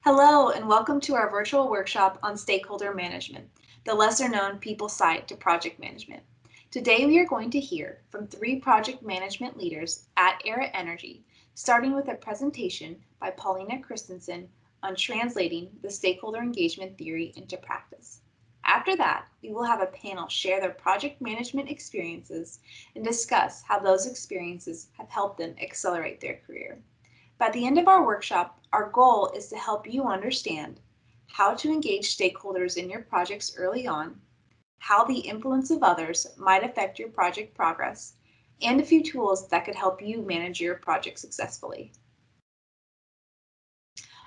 Hello, and welcome to our virtual workshop on stakeholder management, the lesser known people side to project management. Today, we are going to hear from three project management leaders at Aera Energy, starting with a presentation by Paulina Christensen on translating the stakeholder engagement theory into practice. After that, we will have a panel share their project management experiences and discuss how those experiences have helped them accelerate their career. By the end of our workshop, our goal is to help you understand how to engage stakeholders in your projects early on, how the influence of others might affect your project progress, and a few tools that could help you manage your project successfully.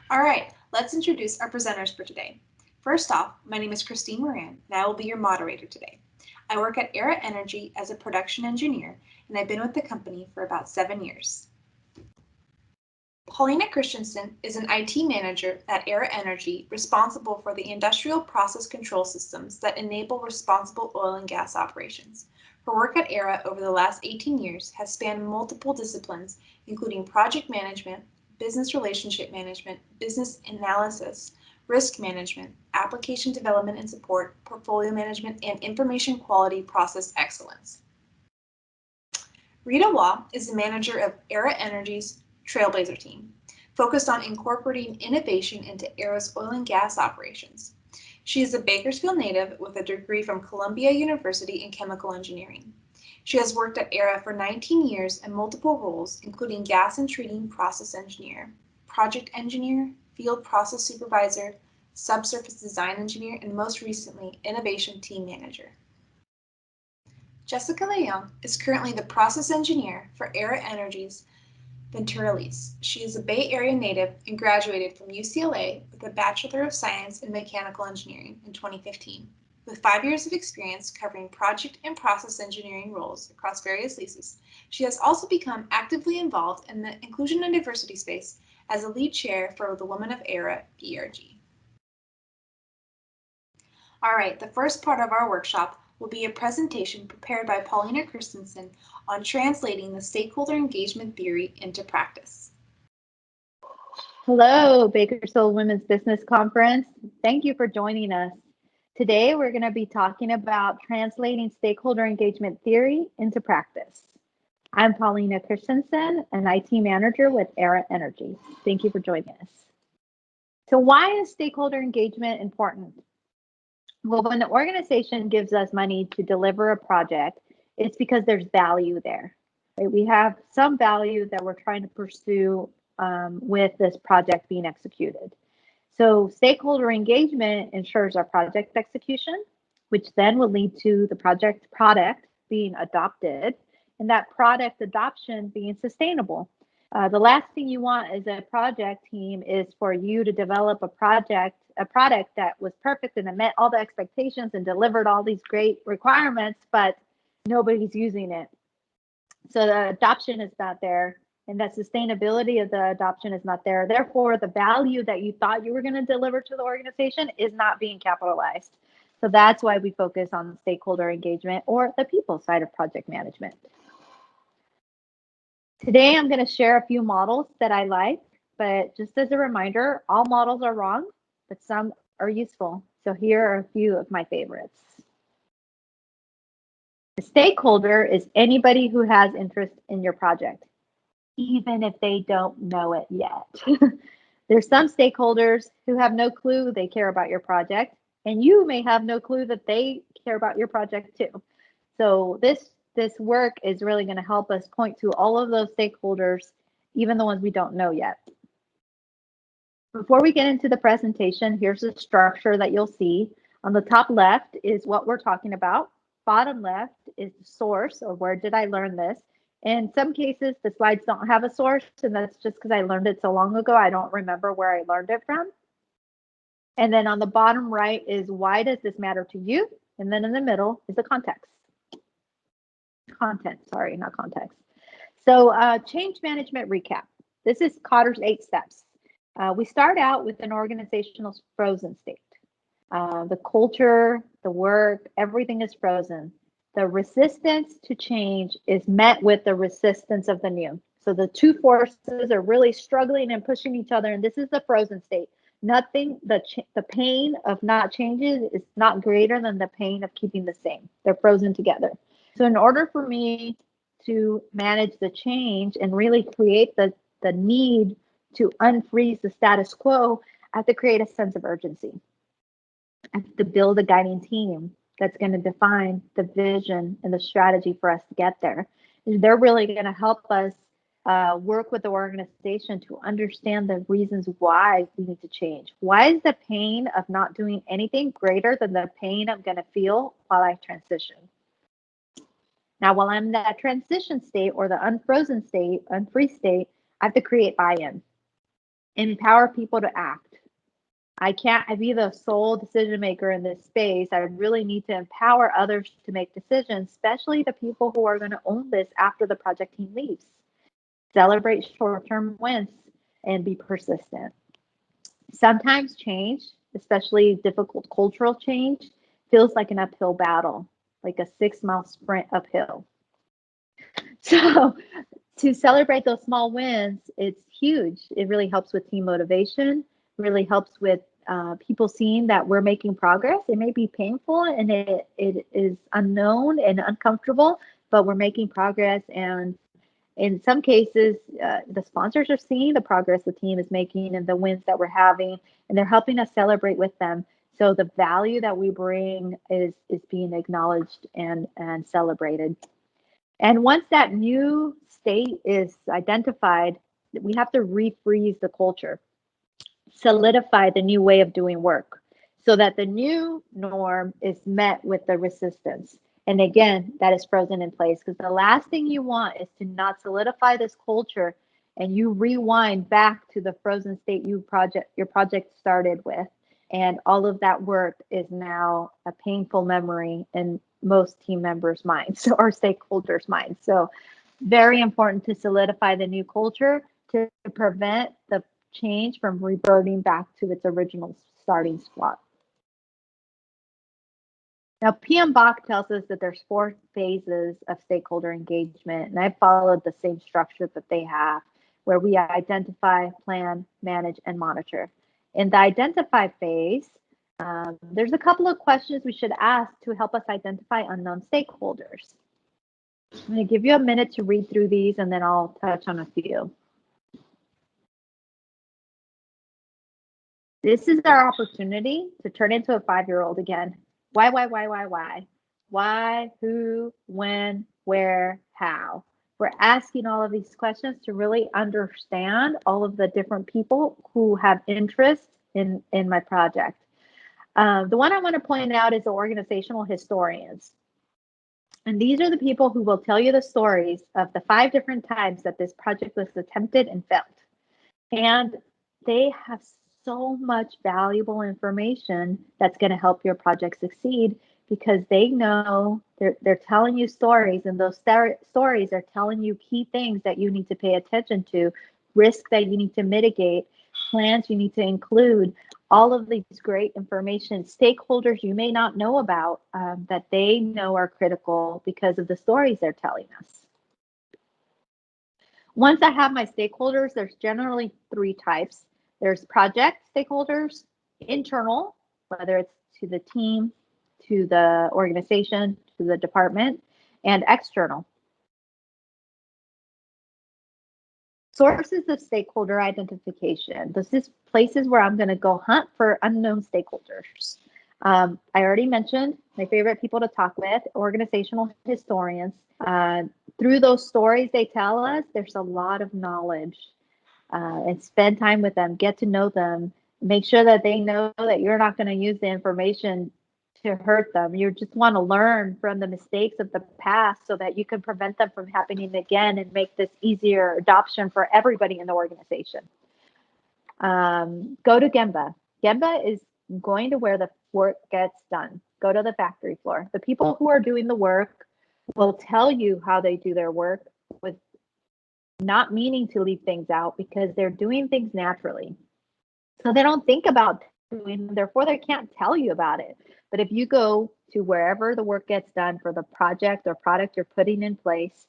All right, let's introduce our presenters for today. First off, my name is Christine Moran, and I will be your moderator today. I work at Aera Energy as a production engineer, and I've been with the company for about 7 years. Paulina Christensen is an IT manager at Aera Energy responsible for the industrial process control systems that enable responsible oil and gas operations. Her work at Aera over the last 18 years has spanned multiple disciplines, including project management, business relationship management, business analysis, risk management, application development and support, portfolio management, and information quality process excellence. Rita Waugh is the manager of Aera Energy's Trailblazer team, focused on incorporating innovation into Aera's oil and gas operations. She is a Bakersfield native with a degree from Columbia University in chemical engineering. She has worked at Aera for 19 years in multiple roles, including gas and treating process engineer, project engineer, field process supervisor, subsurface design engineer, and most recently, innovation team manager. Jessica Leung is currently the process engineer for Aera Energy's Ventura lease. She is a Bay Area native and graduated from UCLA with a Bachelor of Science in Mechanical Engineering in 2015. With 5 years of experience covering project and process engineering roles across various leases, she has also become actively involved in the inclusion and diversity space as a lead chair for the Women of Aera ERG. All right, the first part of our workshop will be a presentation prepared by Paulina Christensen on translating the stakeholder engagement theory into practice. Hello, Bakersfield Women's Business Conference. Thank you for joining us. Today, we're going to be talking about translating stakeholder engagement theory into practice. I'm Paulina Christensen, an IT manager with Aera Energy. Thank you for joining us. So why is stakeholder engagement important? Well, when the organization gives us money to deliver a project, it's because there's value there. Right? We have some value that we're trying to pursue with this project being executed. So stakeholder engagement ensures our project execution, which then will lead to the product being adopted, and that product adoption being sustainable. The last thing you want as a project team is for you to develop a product that was perfect and it met all the expectations and delivered all these great requirements, but nobody's using it. So the adoption is not there, and that sustainability of the adoption is not there. Therefore, the value that you thought you were going to deliver to the organization is not being capitalized. So that's why we focus on stakeholder engagement, or the people side of project management. Today, I'm going to share a few models that I like, but just as a reminder, all models are wrong, but some are useful. So here are a few of my favorites. The stakeholder is anybody who has interest in your project, even if they don't know it yet. There's some stakeholders who have no clue they care about your project, and you may have no clue that they care about your project too. So this work is really going to help us point to all of those stakeholders, even the ones we don't know yet. Before we get into the presentation, here's the structure that you'll see. On the top left is what we're talking about. Bottom left is the source, or where did I learn this? In some cases, the slides don't have a source, and that's just because I learned it so long ago, I don't remember where I learned it from. And then on the bottom right is why does this matter to you? And then in the middle is the context. Content, sorry, not context. So change management recap. This is Cotter's 8 steps. We start out with an organizational frozen state. The culture, the work, everything is frozen. The resistance to change is met with the resistance of the new. So the two forces are really struggling and pushing each other, and this is the frozen state. The pain of not changing is not greater than the pain of keeping the same. They're frozen together. So in order for me to manage the change and really create the need to unfreeze the status quo, I have to create a sense of urgency. I have to build a guiding team that's going to define the vision and the strategy for us to get there. They're really going to help us work with the organization to understand the reasons why we need to change. Why is the pain of not doing anything greater than the pain I'm going to feel while I transition? Now, while I'm in that transition state or the unfrozen state, unfreeze state, I have to create buy-in, empower people to act. I can't be the sole decision maker in this space. I really need to empower others to make decisions, especially the people who are going to own this after the project team leaves. Celebrate short-term wins and be persistent. Sometimes change, especially difficult cultural change, feels like an uphill battle, like a 6-mile sprint uphill. So to celebrate those small wins, it's huge. It really helps with team motivation, really helps with people seeing that we're making progress. It may be painful and it is unknown and uncomfortable, but we're making progress. And in some cases, the sponsors are seeing the progress the team is making and the wins that we're having, and they're helping us celebrate with them. So the value that we bring is being acknowledged and celebrated. And once that new state is identified, we have to refreeze the culture, solidify the new way of doing work so that the new norm is met with the resistance. And again, that is frozen in place, because the last thing you want is to not solidify this culture and you rewind back to the frozen state your project started with. And all of that work is now a painful memory in most team members' minds or stakeholders' minds. So very important to solidify the new culture to prevent the change from reverting back to its original starting spot. Now, PM Bach tells us that there's 4 phases of stakeholder engagement, and I've followed the same structure that they have, where we identify, plan, manage, and monitor. In the identify phase, there's a couple of questions we should ask to help us identify unknown stakeholders. I'm going to give you a minute to read through these, and then I'll touch on a few. This is our opportunity to turn into a 5-year-old again. Why? Why, who, when, where, how? We're asking all of these questions to really understand all of the different people who have interest in my project. The one I want to point out is the organizational historians. And these are the people who will tell you the stories of the 5 different times that this project was attempted and failed. And they have so much valuable information that's going to help your project succeed, because they know they're telling you stories, and those stories are telling you key things that you need to pay attention to, risks that you need to mitigate, plans you need to include, all of these great information, stakeholders you may not know about that they know are critical because of the stories they're telling us. Once I have my stakeholders, there's generally 3 types. There's project stakeholders, internal, whether it's to the team, to the organization, to the department, and external. Sources of stakeholder identification. This is places where I'm going to go hunt for unknown stakeholders. I already mentioned my favorite people to talk with, organizational historians. Through those stories they tell us, there's a lot of knowledge. And spend time with them, get to know them, make sure that they know that you're not going to use the information to hurt them. You just want to learn from the mistakes of the past so that you can prevent them from happening again and make this easier adoption for everybody in the organization. Go to Gemba. Gemba is going to where the work gets done. Go to the factory floor. The people who are doing the work will tell you how they do their work with not meaning to leave things out, because they're doing things naturally. So they don't think about doing them, therefore they can't tell you about it. But if you go to wherever the work gets done for the project or product you're putting in place,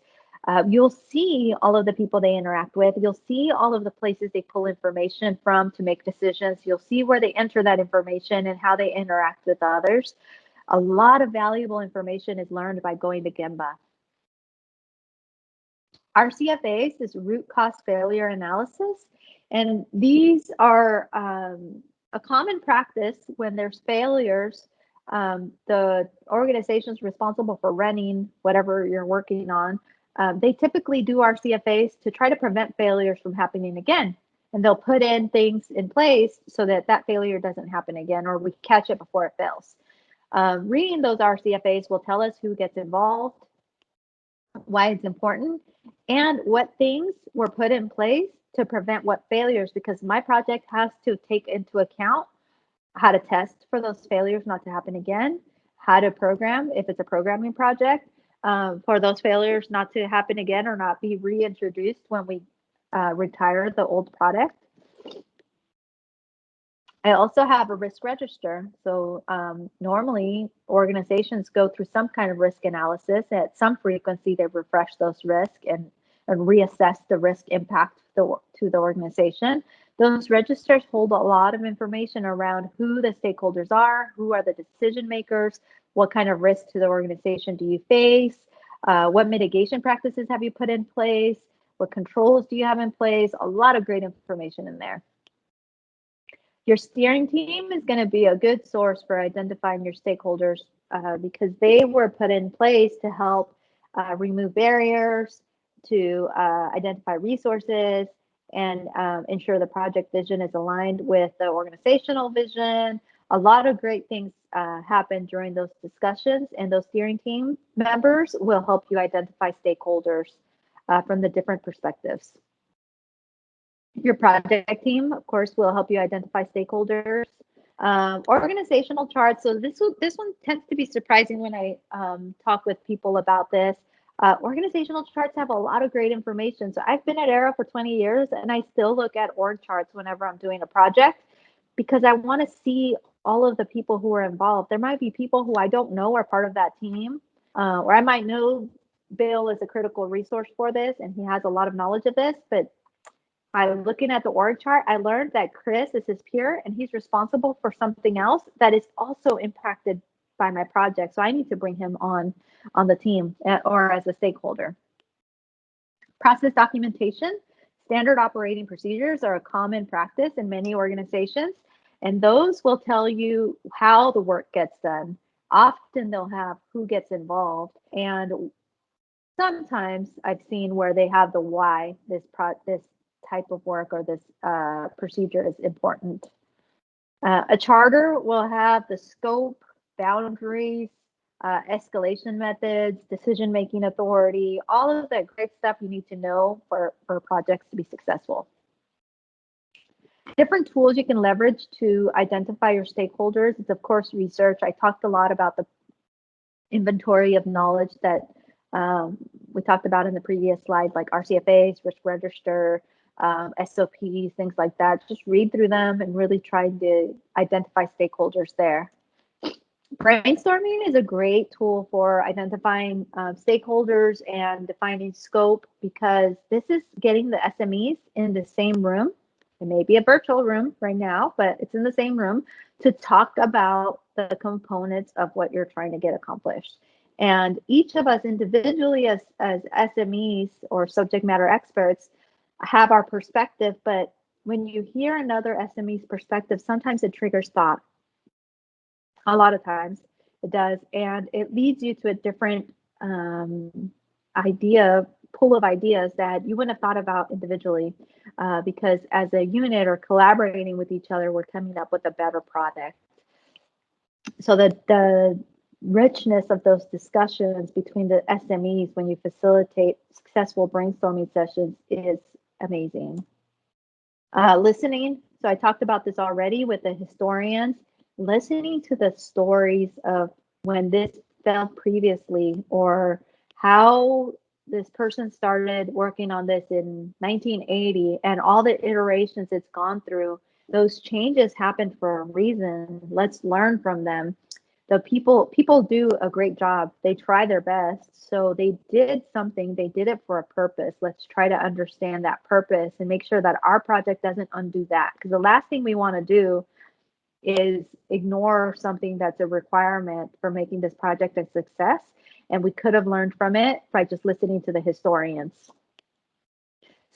You'll see all of the people they interact with. You'll see all of the places they pull information from to make decisions. You'll see where they enter that information and how they interact with others. A lot of valuable information is learned by going to Gemba. RCFAs is root cause failure analysis, and these are a common practice when there's failures. The organizations responsible for running whatever you're working on, they typically do RCFAs to try to prevent failures from happening again. And they'll put in things in place so that that failure doesn't happen again, or we catch it before it fails. Reading those RCFAs will tell us who gets involved, why it's important, and what things were put in place to prevent what failures, because my project has to take into account how to test for those failures not to happen again, how to program if it's a programming project, for those failures not to happen again or not be reintroduced when we retire the old product. I also have a risk register. So normally organizations go through some kind of risk analysis. At some frequency, they refresh those risks and reassess the risk impact to the organization. Those registers hold a lot of information around who the stakeholders are, who are the decision makers, what kind of risk to the organization do you face, what mitigation practices have you put in place, what controls do you have in place, a lot of great information in there. Your steering team is going to be a good source for identifying your stakeholders because they were put in place to help remove barriers, to identify resources, and ensure the project vision is aligned with the organizational vision. A lot of great things happen during those discussions, and those steering team members will help you identify stakeholders from the different perspectives. Your project team, of course, will help you identify stakeholders. Organizational charts. So this one tends to be surprising when I talk with people about this. Organizational charts have a lot of great information. So I've been at Aera for 20 years, and I still look at org charts whenever I'm doing a project because I want to see all of the people who are involved. There might be people who I don't know are part of that team, or I might know Bill is a critical resource for this, and he has a lot of knowledge of this, but by looking at the org chart, I learned that Chris is his peer and he's responsible for something else that is also impacted by my project. So I need to bring him on the team or as a stakeholder. Process documentation. Standard operating procedures are a common practice in many organizations, and those will tell you how the work gets done. Often they'll have who gets involved, and sometimes I've seen where they have the why this type of work or this procedure is important. A charter will have the scope, boundaries, escalation methods, decision-making authority, all of that great stuff you need to know for projects to be successful. Different tools you can leverage to identify your stakeholders is, of course, research. I talked a lot about the inventory of knowledge that we talked about in the previous slide, like RCFAs, risk register, SOPs, things like that. Just read through them and really try to identify stakeholders there. Brainstorming is a great tool for identifying stakeholders and defining scope because this is getting the SMEs in the same room. It may be a virtual room right now, but it's in the same room to talk about the components of what you're trying to get accomplished. And each of us individually as SMEs or subject matter experts have our perspective, but when you hear another SME's perspective, sometimes it triggers thought. A lot of times it does, and it leads you to a different pool of ideas that you wouldn't have thought about individually, because as a unit or collaborating with each other, we're coming up with a better product. So the richness of those discussions between the SMEs when you facilitate successful brainstorming sessions is amazing. Listening. So I talked about this already with the historians. Listening to the stories of when this failed previously or how this person started working on this in 1980 and all the iterations it's gone through. Those changes happened for a reason. Let's learn from them. The people do a great job. They try their best. So they did something, they did it for a purpose. Let's try to understand that purpose and make sure that our project doesn't undo that. Because the last thing we want to do is ignore something that's a requirement for making this project a success. And we could have learned from it by just listening to the historians.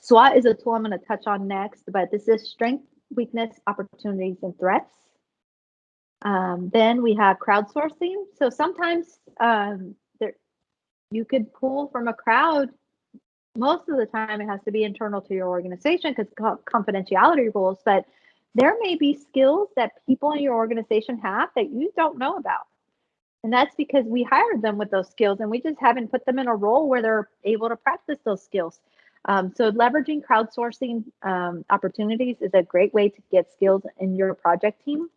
SWOT is a tool I'm going to touch on next, but this is strength, weakness, opportunities, and threats. Then we have crowdsourcing. So sometimes there, you could pull from a crowd. Most of the time, it has to be internal to your organization because confidentiality rules. But there may be skills that people in your organization have that you don't know about. And that's because we hired them with those skills and we just haven't put them in a role where they're able to practice those skills. So leveraging crowdsourcing opportunities is a great way to get skills in your project team.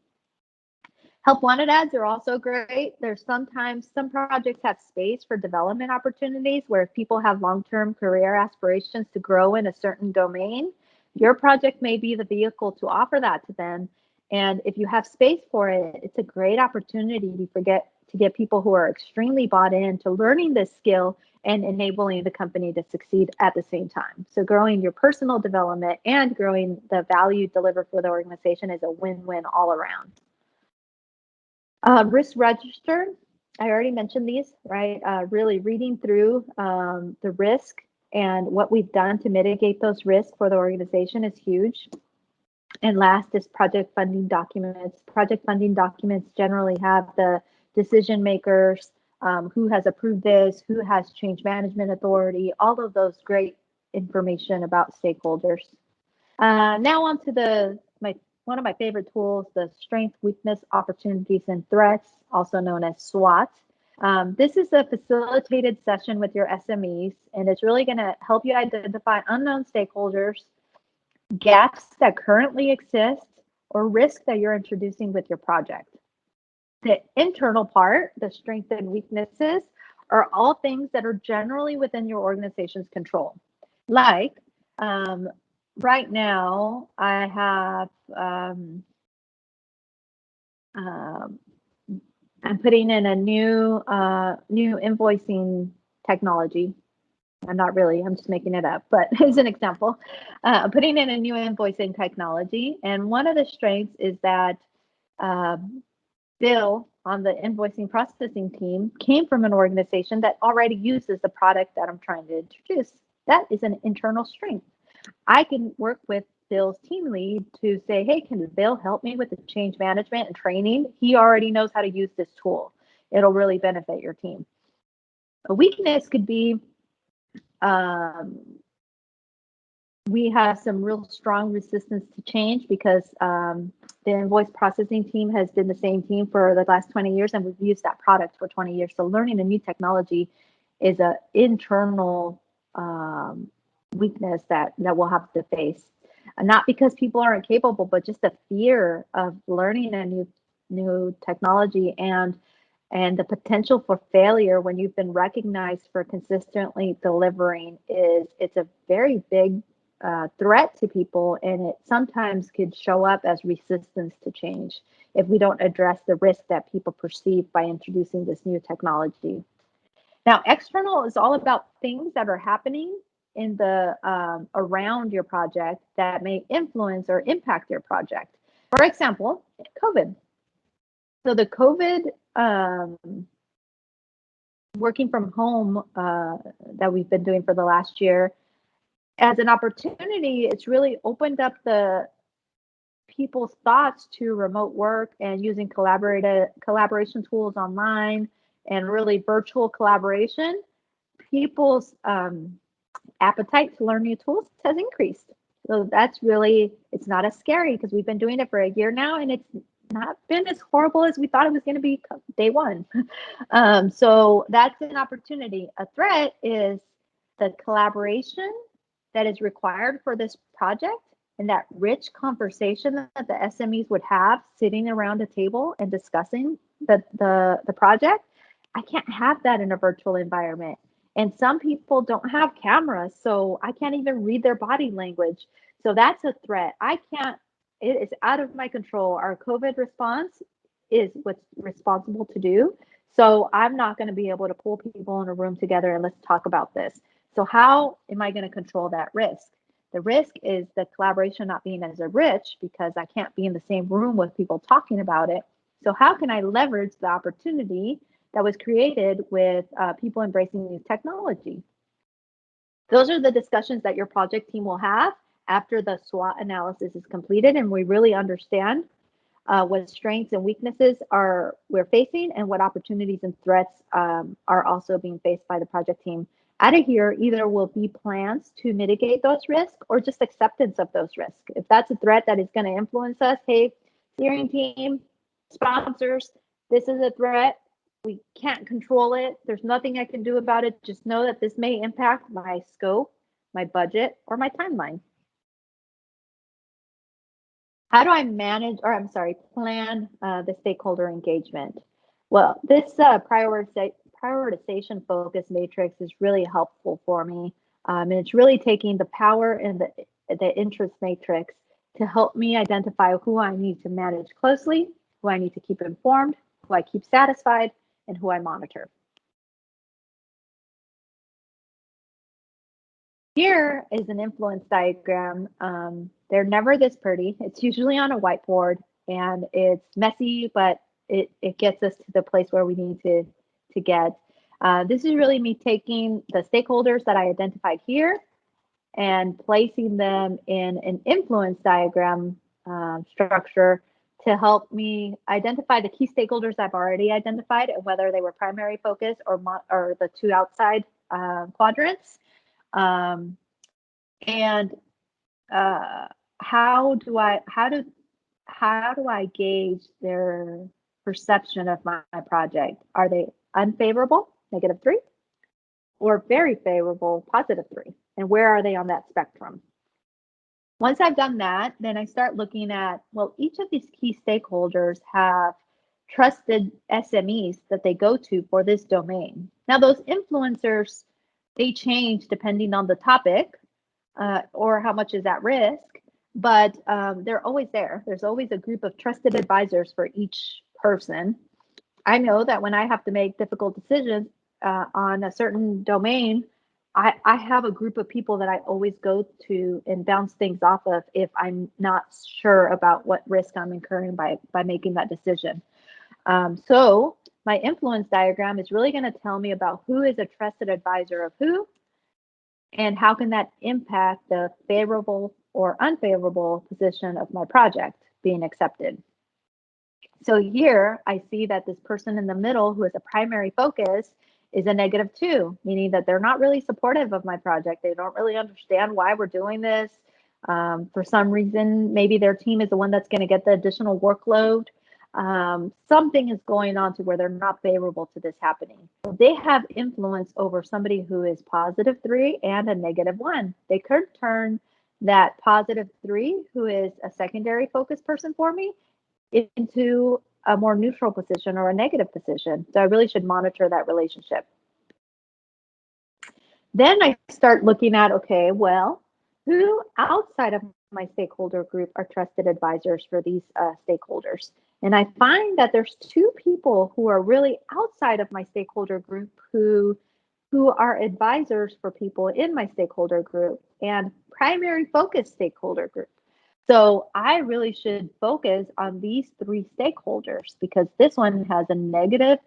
Help wanted ads are also great. There's sometimes some projects have space for development opportunities where if people have long-term career aspirations to grow in a certain domain, your project may be the vehicle to offer that to them. And if you have space for it, it's a great opportunity to get people who are extremely bought into learning this skill and enabling the company to succeed at the same time. So growing your personal development and growing the value delivered for the organization is a win-win all around. Risk register, I already mentioned these, right? Really reading through the risk and what we've done to mitigate those risks for the organization is huge. And last is project funding documents. Project funding documents generally have the decision makers, who has approved this, who has change management authority, all of those great information about stakeholders. Now on to one of my favorite tools, the strength, weakness, opportunities, and threats, also known as SWOT. This is a facilitated session with your SMEs, and it's really going to help you identify unknown stakeholders, gaps that currently exist, or risks that you're introducing with your project. The internal part, the strengths and weaknesses, are all things that are generally within your organization's control. Like, right now, I have, I'm putting in a new invoicing technology. I'm just making it up, but as an example, putting in a new invoicing technology. And one of the strengths is that Bill on the invoicing processing team came from an organization that already uses the product that I'm trying to introduce. That is an internal strength. I can work with Bill's team lead to say, hey, can Bill help me with the change management and training? He already knows how to use this tool. It'll really benefit your team. A weakness could be we have some real strong resistance to change because the invoice processing team has been the same team for the last 20 years, and we've used that product for 20 years. So learning a new technology is an internal weakness that we'll have to face. Not because people aren't capable, but just the fear of learning a new technology and the potential for failure when you've been recognized for consistently delivering it's a very big threat to people, and it sometimes could show up as resistance to change if we don't address the risk that people perceive by introducing this new technology. Now, external is all about things that are happening in the around your project that may influence or impact your project. For example, COVID. So the COVID working from home that we've been doing for the last year, as an opportunity, it's really opened up the people's thoughts to remote work and using collaboration tools online and really virtual collaboration. People's appetite to learn new tools has increased. So that's really, it's not as scary because we've been doing it for a year now, and it's not been as horrible as we thought it was going to be day one. So that's an opportunity. A threat is the collaboration that is required for this project and that rich conversation that the SMEs would have sitting around a table and discussing the project. I can't have that in a virtual environment. And some people don't have cameras, so I can't even read their body language. So that's a threat. It is out of my control. Our COVID response is what's responsible to do. So I'm not going to be able to pull people in a room together and let's talk about this. So how am I going to control that risk? The risk is the collaboration not being as rich because I can't be in the same room with people talking about it. So how can I leverage the opportunity that was created with people embracing new technology? Those are the discussions that your project team will have after the SWOT analysis is completed and we really understand what strengths and weaknesses are we're facing and what opportunities and threats are also being faced by the project team. Out of here, either will be plans to mitigate those risks or just acceptance of those risks. If that's a threat that is going to influence us, hey, steering team, sponsors, this is a threat. We can't control it. There's nothing I can do about it. Just know that this may impact my scope, my budget, or my timeline. How do I manage, or I'm sorry, plan the stakeholder engagement? Well, this prioritization focus matrix is really helpful for me. And it's really taking the power and the interest matrix to help me identify who I need to manage closely, who I need to keep informed, who I keep satisfied, and who I monitor. Here is an influence diagram. They're never this pretty. It's usually on a whiteboard and it's messy, but it gets us to the place where we need to get. This is really me taking the stakeholders that I identified here and placing them in an influence diagram structure to help me identify the key stakeholders I've already identified and whether they were primary focus or the two outside quadrants. And how do I gauge their perception of my project? Are they unfavorable, -3, or very favorable, +3? And where are they on that spectrum? Once I've done that, then I start looking at, well, each of these key stakeholders have trusted SMEs that they go to for this domain. Now, those influencers, they change depending on the topic or how much is at risk, but they're always there. There's always a group of trusted advisors for each person. I know that when I have to make difficult decisions on a certain domain, I have a group of people that I always go to and bounce things off of if I'm not sure about what risk I'm incurring by making that decision. So my influence diagram is really going to tell me about who is a trusted advisor of who, and how can that impact the favorable or unfavorable position of my project being accepted. So here I see that this person in the middle who is a primary focus is a -2, meaning that they're not really supportive of my project. They don't really understand why we're doing this. For some reason, maybe their team is the one that's going to get the additional workload. Something is going on to where they're not favorable to this happening. So they have influence over somebody who is +3 and a -1. They could turn that +3, who is a secondary focus person for me, into a more neutral position or a negative position. So I really should monitor that relationship. Then I start looking at, okay, well, who outside of my stakeholder group are trusted advisors for these stakeholders? And I find that there's two people who are really outside of my stakeholder group who are advisors for people in my stakeholder group and primary focus stakeholder group. So I really should focus on these three stakeholders because this one has a negative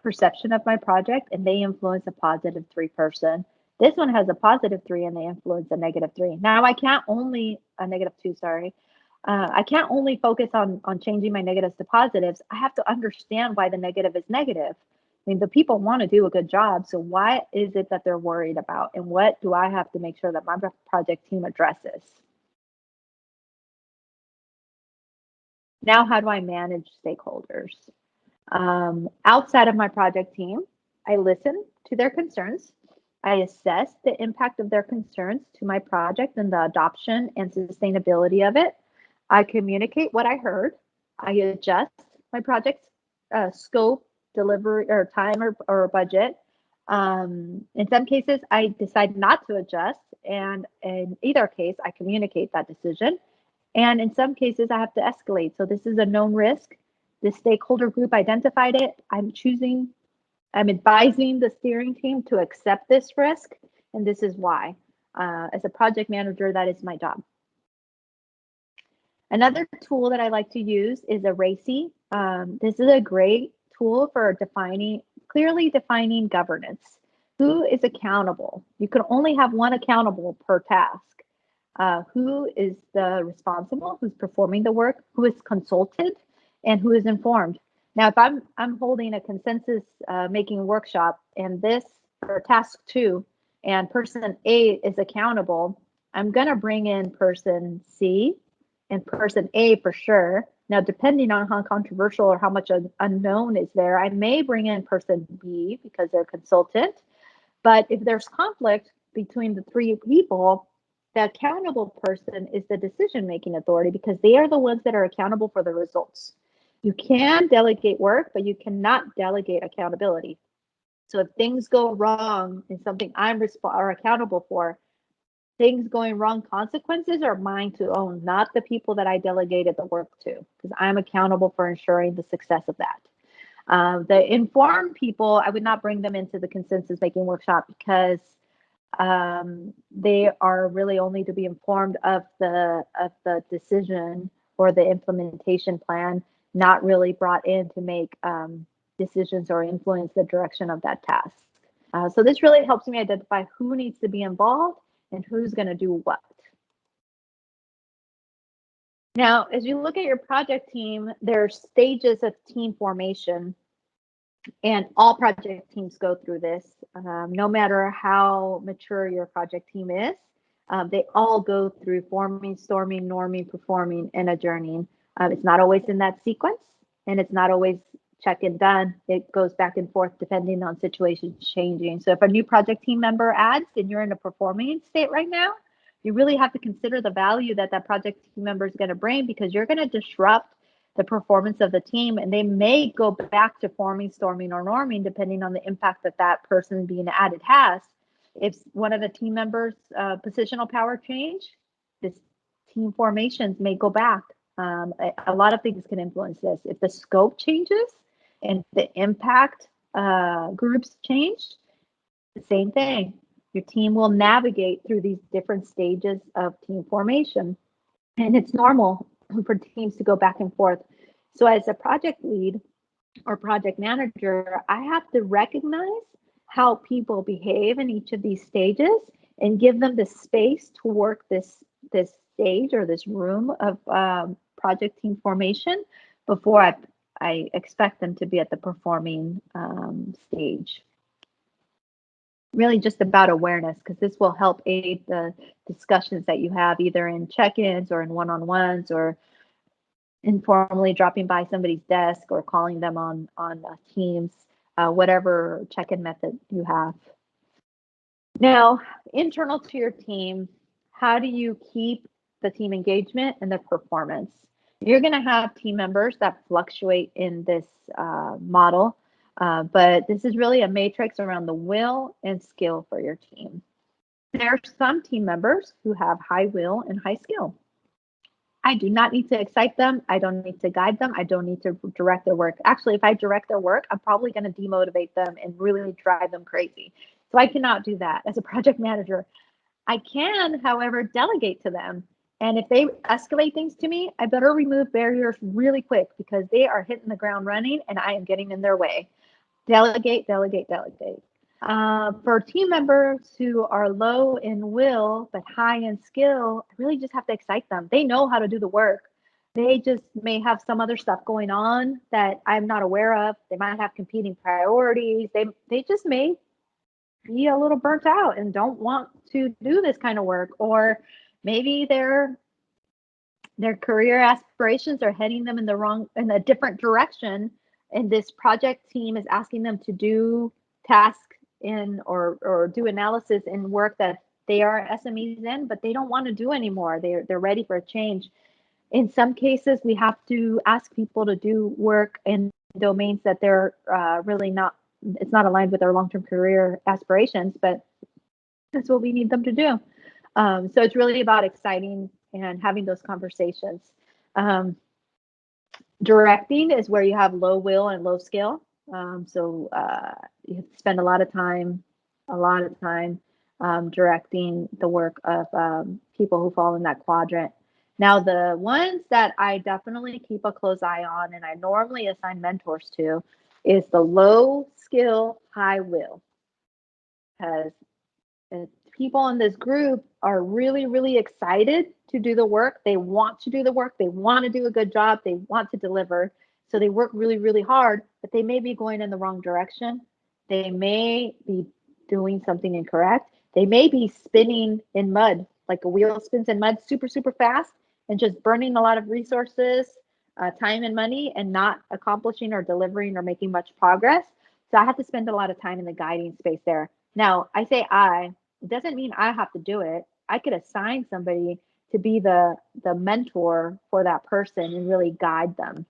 perception of my project and they influence a +3 person. This one has a +3 and they influence a -3. Now I can't only a -2, sorry. I can't only focus on changing my negatives to positives. I have to understand why the negative is negative. I mean, the people want to do a good job. So why is it that they're worried about? And what do I have to make sure that my project team addresses? Now, how do I manage stakeholders? Outside of my project team, I listen to their concerns. I assess the impact of their concerns to my project and the adoption and sustainability of it. I communicate what I heard. I adjust my project's scope, delivery, or time or budget. In some cases, I decide not to adjust, and in either case, I communicate that decision. And in some cases, I have to escalate. So this is a known risk. The stakeholder group identified it. I'm advising the steering team to accept this risk, and this is why. As a project manager, that is my job. Another tool that I like to use is Aera. This is a great tool for clearly defining governance. Who is accountable? You can only have one accountable per task. Who is the responsible? Who's performing the work? Who is consulted? And who is informed? Now, if I'm holding a consensus making workshop, and this for task 2, and person A is accountable, I'm going to bring in person C and person A for sure. Now, depending on how controversial or how much unknown is there, I may bring in person B because they're consultant. But if there's conflict between the 3 people, the accountable person is the decision-making authority because they are the ones that are accountable for the results. You can delegate work, but you cannot delegate accountability. So if things go wrong in something I'm accountable for, things going wrong consequences are mine to own, not the people that I delegated the work to, because I'm accountable for ensuring the success of that. The informed people, I would not bring them into the consensus making workshop because they are really only to be informed of the decision or the implementation plan, not really brought in to make decisions or influence the direction of that task. So this really helps me identify who needs to be involved and who's going to do what. Now, as you look at your project team, there's stages of team formation, and all project teams go through this. No matter how mature your project team is, they all go through forming, storming, norming, performing, and adjourning. It's not always in that sequence, and it's not always check and done. It goes back and forth depending on situations changing. So if a new project team member adds and you're in a performing state right now, you really have to consider the value that that project team member is going to bring, because you're going to disrupt the performance of the team, and they may go back to forming, storming, or norming depending on the impact that that person being added has. If one of the team members' positional power change, this team formations may go back. A lot of things can influence this. If the scope changes and the impact groups change, the same thing. Your team will navigate through these different stages of team formation. And it's normal for teams to go back and forth. So as a project lead or project manager, I have to recognize how people behave in each of these stages and give them the space to work this stage or this room of project team formation before I expect them to be at the performing stage. Really just about awareness, because this will help aid the discussions that you have either in check-ins or in one-on-ones or informally dropping by somebody's desk or calling them on Teams, whatever check-in method you have. Now, internal to your team, how do you keep the team engagement and the performance? You're going to have team members that fluctuate in this model, but this is really a matrix around the will and skill for your team. There are some team members who have high will and high skill. I do not need to excite them. I don't need to guide them. I don't need to direct their work. Actually, if I direct their work, I'm probably going to demotivate them and really drive them crazy. So I cannot do that as a project manager. I can, however, delegate to them. And if they escalate things to me, I better remove barriers really quick because they are hitting the ground running and I am getting in their way. Delegate, delegate, delegate. For team members who are low in will but high in skill, I really just have to excite them. They know how to do the work. They just may have some other stuff going on that I'm not aware of. They might have competing priorities. They just may be a little burnt out and don't want to do this kind of work, or maybe their career aspirations are heading them in a different direction, and this project team is asking them to do tasks in or do analysis in work that they are SMEs in, but they don't want to do anymore. They're ready for a change. In some cases, we have to ask people to do work in domains that they're really not, it's not aligned with their long-term career aspirations, but that's what we need them to do. So it's really about exciting and having those conversations. Um, Directing is where you have low will and low skill. You have to spend a lot of time directing the work of people who fall in that quadrant. Now, the ones that I definitely keep a close eye on and I normally assign mentors to is the low skill, high will. Because people in this group are really, really excited to do the work. They want to do the work. They want to do a good job. They want to deliver. So they work really, really hard, but they may be going in the wrong direction. They may be doing something incorrect. They may be spinning in mud, like a wheel spins in mud super, super fast and just burning a lot of resources, time and money, and not accomplishing or delivering or making much progress. So I have to spend a lot of time in the guiding space there. Now, I say it doesn't mean I have to do it. I could assign somebody to be the mentor for that person and really guide them.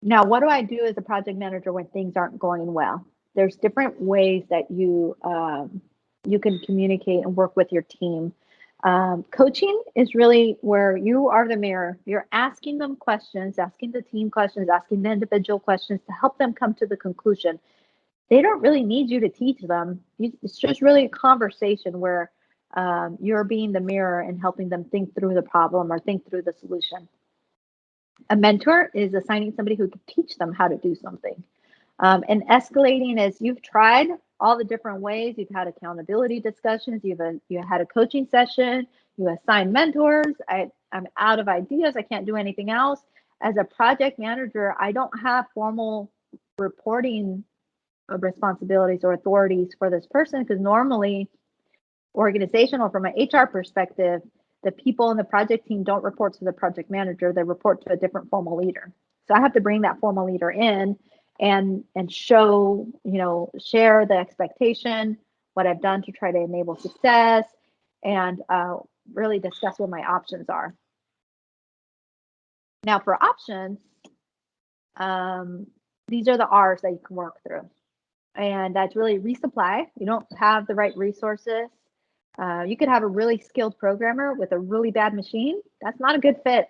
Now, what do I do as a project manager when things aren't going well? There's different ways that you can communicate and work with your team. Coaching is really where you are the mirror. You're asking them questions, asking the team questions, asking the individual questions to help them come to the conclusion. They don't really need you to teach them. It's just really a conversation where you're being the mirror and helping them think through the problem or think through the solution. A mentor is assigning somebody who can teach them how to do something. And escalating is you've tried all the different ways. You've had accountability discussions. You had a coaching session. You assign mentors. I'm out of ideas. I can't do anything else. As a project manager, I don't have formal reporting of responsibilities or authorities for this person because normally organizational from an HR perspective, the people in the project team don't report to the project manager, they report to a different formal leader. So I have to bring that formal leader in and show, share the expectation, what I've done to try to enable success, and really discuss what my options are. Now for options, these are the R's that you can work through. And that's really resupply. You don't have the right resources. You could have a really skilled programmer with a really bad machine. That's not a good fit.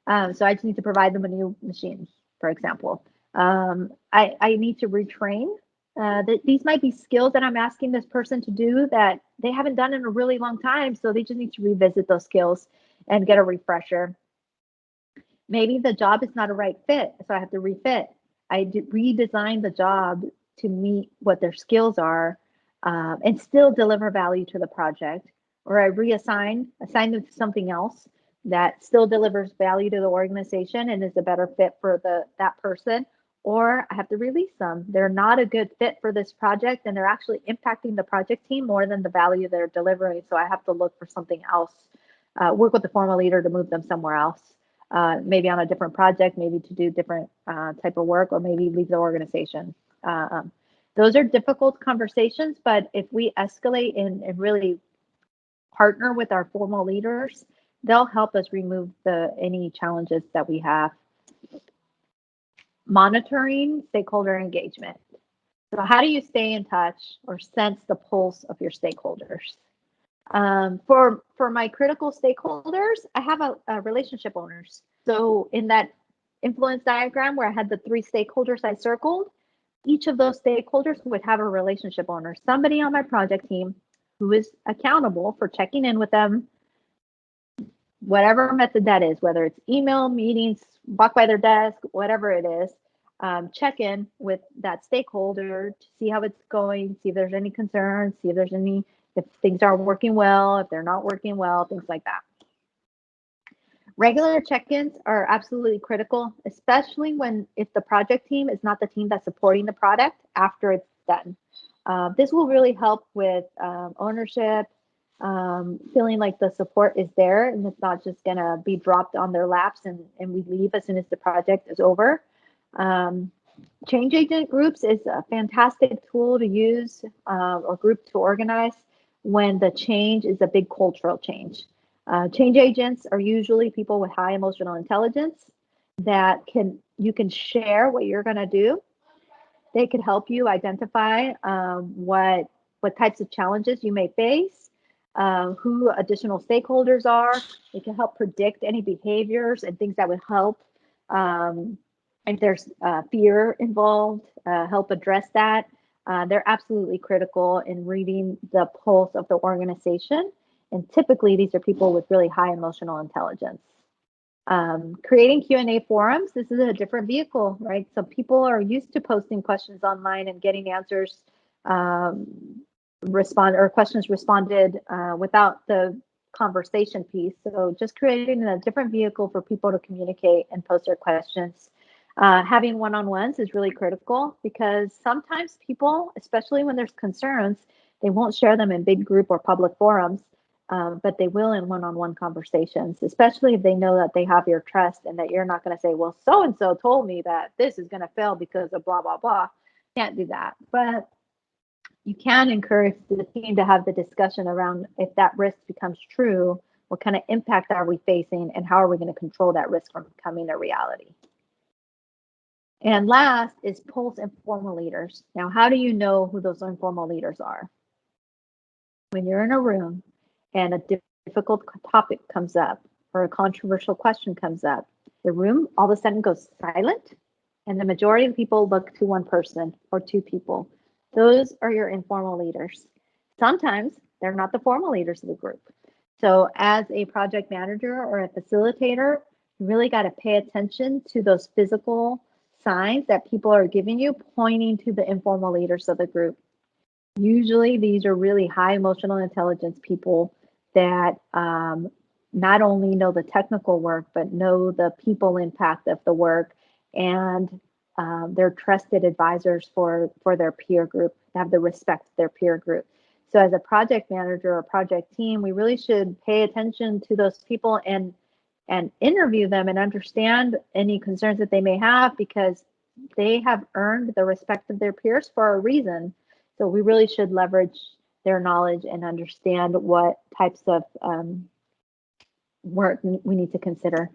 So I just need to provide them a new machine, for example. I need to retrain. These might be skills that I'm asking this person to do that they haven't done in a really long time. So they just need to revisit those skills and get a refresher. Maybe the job is not a right fit, so I have to refit. Redesign the job to meet what their skills are and still deliver value to the project. Or I assign them to something else that still delivers value to the organization and is a better fit for that person. Or I have to release them. They're not a good fit for this project and they're actually impacting the project team more than the value they're delivering. So I have to look for something else, work with the formal leader to move them somewhere else. Maybe on a different project, maybe to do different type of work, or maybe leave the organization. Those are difficult conversations, but if we escalate and really partner with our formal leaders, they'll help us remove any challenges that we have. Monitoring stakeholder engagement. So how do you stay in touch or sense the pulse of your stakeholders? For my critical stakeholders, I have a relationship owners. So in that influence diagram where I had the 3 stakeholders I circled, each of those stakeholders would have a relationship owner, somebody on my project team who is accountable for checking in with them, whatever method that is, whether it's email, meetings, walk by their desk, whatever it is. Check in with that stakeholder to see how it's going, see if there's any concerns, see if things are working well, if they're not working well, things like that. Regular check-ins are absolutely critical, especially if the project team is not the team that's supporting the product after it's done. This will really help with ownership, feeling like the support is there and it's not just going to be dropped on their laps and we leave as soon as the project is over. Change agent groups is a fantastic tool to use or group to organize when the change is a big cultural change. Change agents are usually people with high emotional intelligence that you can share what you're going to do. They could help you identify what types of challenges you may face. who additional stakeholders are. It can help predict any behaviors and things that would help. Um, if there's fear involved, help address that. They're absolutely critical in reading the pulse of the organization. And typically, these are people with really high emotional intelligence. Creating Q&A forums, this is a different vehicle, right? So people are used to posting questions online and getting answers um, questions responded without the conversation piece. So just creating a different vehicle for people to communicate and post their questions. Having one-on-ones is really critical because sometimes people, especially when there's concerns, they won't share them in big group or public forums, but they will in one-on-one conversations, especially if they know that they have your trust and that you're not going to say, well, so-and-so told me that this is going to fail because of blah, blah, blah. Can't do that. But you can encourage the team to have the discussion around if that risk becomes true, what kind of impact are we facing and how are we going to control that risk from becoming a reality? And last is pulse informal leaders. Now, how do you know who those informal leaders are? When you're in a room and a difficult topic comes up or a controversial question comes up, the room all of a sudden goes silent and the majority of people look to one person or two people. Those are your informal leaders. Sometimes they're not the formal leaders of the group. So as a project manager or a facilitator, you really got to pay attention to those physical signs that people are giving you, pointing to the informal leaders of the group. Usually these are really high emotional intelligence people that not only know the technical work, but know the people impact of the work, and they're trusted advisors for their peer group, have the respect of their peer group. So as a project manager or project team, we really should pay attention to those people and interview them and understand any concerns that they may have, because they have earned the respect of their peers for a reason. So we really should leverage their knowledge and understand what types of work we need to consider.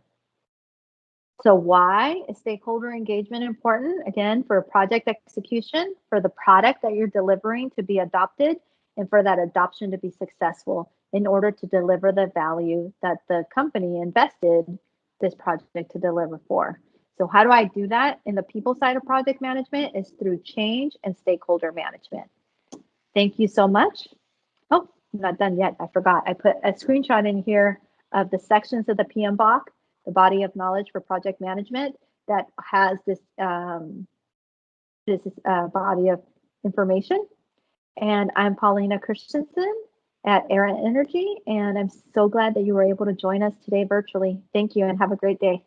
So why is stakeholder engagement important? Again, for project execution, for the product that you're delivering to be adopted, and for that adoption to be successful in order to deliver the value that the company invested this project to deliver for. So how do I do that in the people side of project management is through change and stakeholder management. Thank you so much. Oh, I'm not done yet. I forgot. I put a screenshot in here of the sections of the PMBOK, the body of knowledge for project management, that has this body of information. And I'm Paulina Christensen at Aera Energy, and I'm so glad that you were able to join us today virtually. Thank you and have a great day.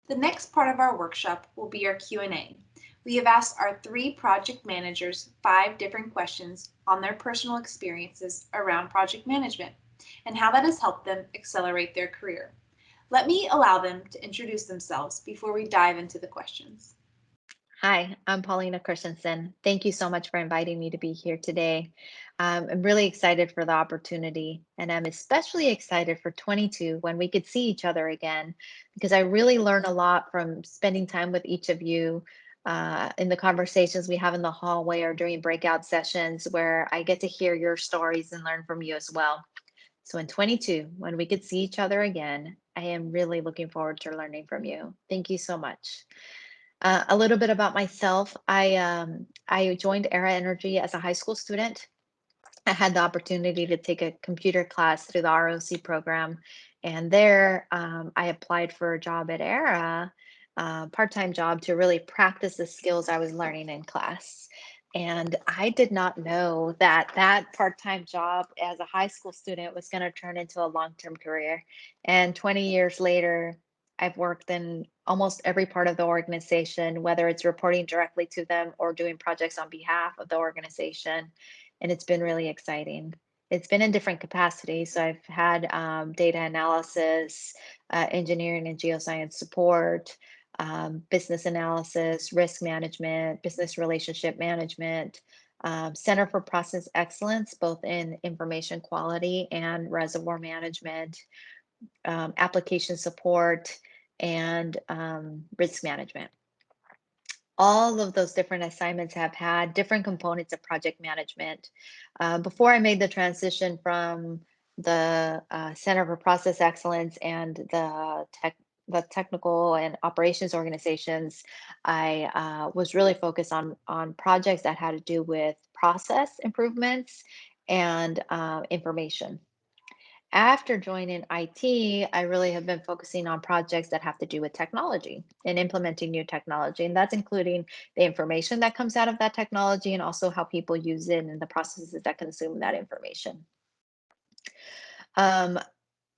The next part of our workshop will be our Q&A. We have asked our 3 project managers 5 different questions on their personal experiences around project management and how that has helped them accelerate their career. Let me allow them to introduce themselves before we dive into the questions. Hi, I'm Paulina Christensen. Thank you so much for inviting me to be here today. I'm really excited for the opportunity, and I'm especially excited for 22 when we could see each other again, because I really learn a lot from spending time with each of you in the conversations we have in the hallway or during breakout sessions where I get to hear your stories and learn from you as well. So in 22, when we could see each other again, I am really looking forward to learning from you. Thank you so much. A little bit about myself. I joined Aera Energy as a high school student. I had the opportunity to take a computer class through the ROC program, and there I applied for a job at Aera, part-time job, to really practice the skills I was learning in class. And I did not know that that part-time job as a high school student was going to turn into a long-term career. And 20 years later, I've worked in almost every part of the organization, whether it's reporting directly to them or doing projects on behalf of the organization, and it's been really exciting. It's been in different capacities. So I've had data analysis, engineering and geoscience support, business analysis, risk management, business relationship management, Center for Process Excellence, both in information quality and reservoir management, application support, and risk management. all of those different assignments have had different components of project management. Before I made the transition from the Center for Process Excellence and the technical and operations organizations, I was really focused on projects that had to do with process improvements and information. After joining IT, I really have been focusing on projects that have to do with technology and implementing new technology. And that's including the information that comes out of that technology and also how people use it and the processes that consume that information. Um,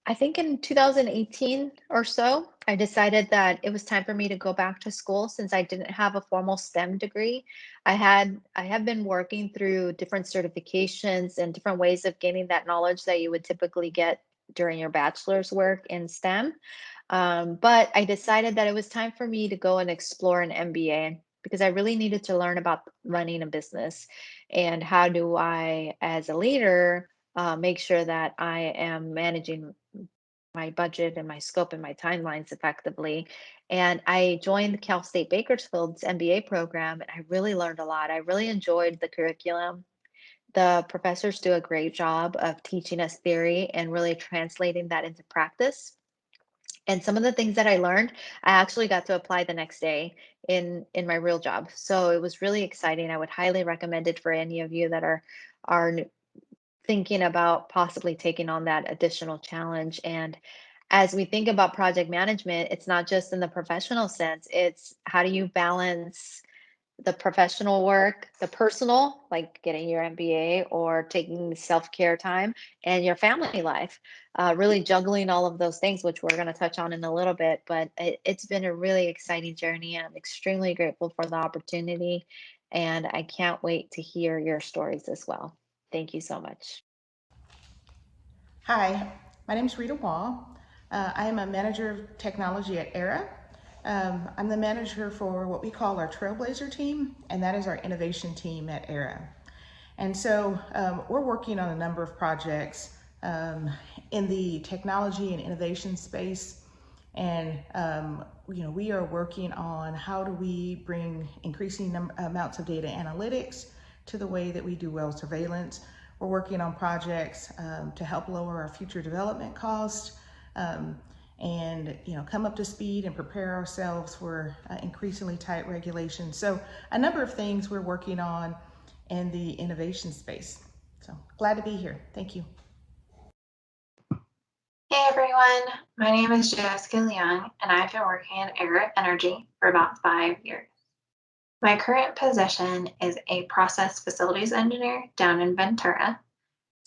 I think in 2018 or so, I decided that it was time for me to go back to school since I didn't have a formal STEM degree. I have been working through different certifications and different ways of gaining that knowledge that you would typically get during your bachelor's work in STEM. But I decided that it was time for me to go and explore an MBA because I really needed to learn about running a business and how do I, as a leader, make sure that I am managing my budget and my scope and my timelines effectively. And I joined Cal State Bakersfield's MBA program, and I really learned a lot. I really enjoyed the curriculum. The professors do a great job of teaching us theory and really translating that into practice. And some of the things that I learned, I actually got to apply the next day in my real job. So it was really exciting. I would highly recommend it for any of you that are thinking about possibly taking on that additional challenge. And as we think about project management, it's not just in the professional sense, it's how do you balance the professional work, the personal, like getting your MBA or taking self-care time, and your family life. Really juggling all of those things, which we're going to touch on in a little bit. But it's been a really exciting journey, and I'm extremely grateful for the opportunity. And I can't wait to hear your stories as well. Thank you so much. Hi, my name is Rita Wall. I am a manager of technology at Aera. I'm the manager for what we call our Trailblazer team, and that is our innovation team at Aera. And so we're working on a number of projects in the technology and innovation space. And we are working on how do we bring increasing amounts of data analytics to the way that we do well surveillance. We're working on projects to help lower our future development costs and come up to speed and prepare ourselves for increasingly tight regulations. So a number of things we're working on in the innovation space. So glad to be here. Thank you. Hey everyone, my name is Jessica Leung, and I've been working at Aera Energy for about 5 years. My current position is a process facilities engineer down in Ventura.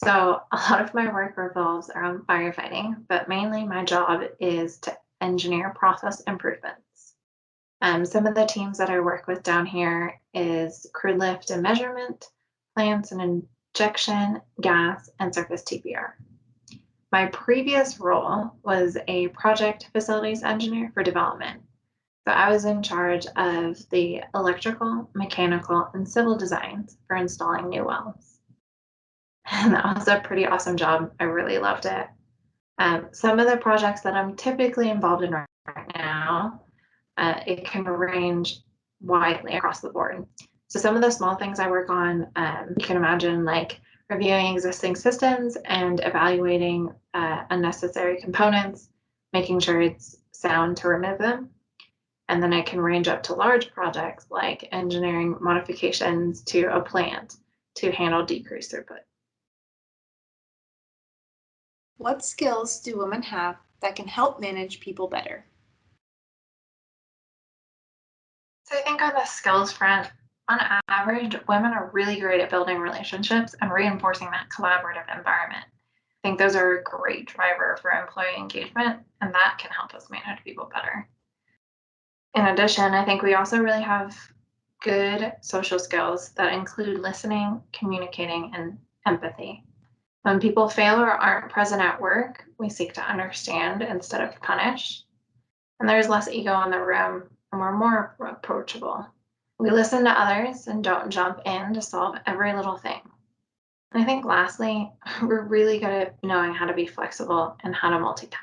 So a lot of my work revolves around firefighting, but mainly my job is to engineer process improvements. Some of the teams that I work with down here is crew lift and measurement, plants and injection, gas, and surface TPR. My previous role was a project facilities engineer for development. So I was in charge of the electrical, mechanical, and civil designs for installing new wells. And that was a pretty awesome job. I really loved it. Some of the projects that I'm typically involved in right now, it can range widely across the board. So some of the small things I work on, you can imagine like reviewing existing systems and evaluating unnecessary components, making sure it's sound to remove them. And then it can range up to large projects like engineering modifications to a plant to handle decreased throughput. What skills do women have that can help manage people better? So I think on the skills front, on average, women are really great at building relationships and reinforcing that collaborative environment. I think those are a great driver for employee engagement, and that can help us manage people better. In addition, I think we also really have good social skills that include listening, communicating, and empathy. When people fail or aren't present at work, we seek to understand instead of punish. And there's less ego in the room, and we're more approachable. We listen to others and don't jump in to solve every little thing. And I think lastly, we're really good at knowing how to be flexible and how to multitask.